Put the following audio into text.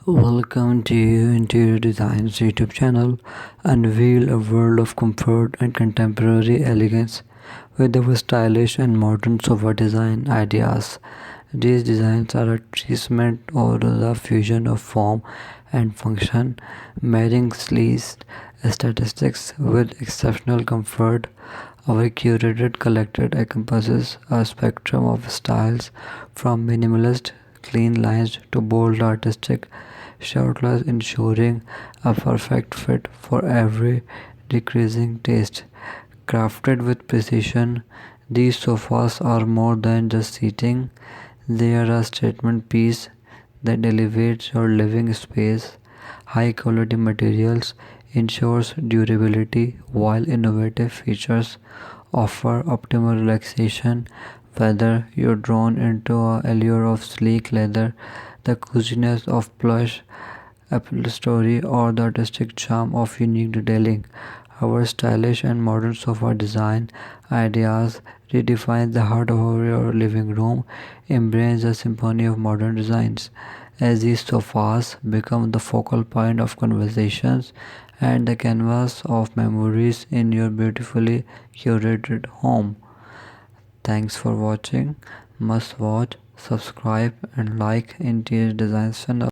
Welcome to Interior Design's YouTube channel. Unveil a world of comfort and contemporary elegance with our stylish and modern sofa design ideas. These designs are a treatment or the fusion of form and function, marrying sleek aesthetics with exceptional comfort. Our curated collection encompasses a spectrum of styles from minimalist, clean lines to bold artistic shoutless, ensuring a perfect fit for every decreasing taste. Crafted with precision, these sofas are more than just seating, they are a statement piece that elevates your living space. High quality materials ensures durability while innovative features offer optimal relaxation. Whether you're drawn into a allure of sleek leather, the coziness of plush upholstery, or the artistic charm of unique detailing, our stylish and modern sofa design ideas redefine the heart of your living room, embrace the symphony of modern designs. As these sofas become the focal point of conversations and the canvas of memories in your beautifully curated home. Thanks for watching. Must watch, subscribe, and like Interior Designs channel.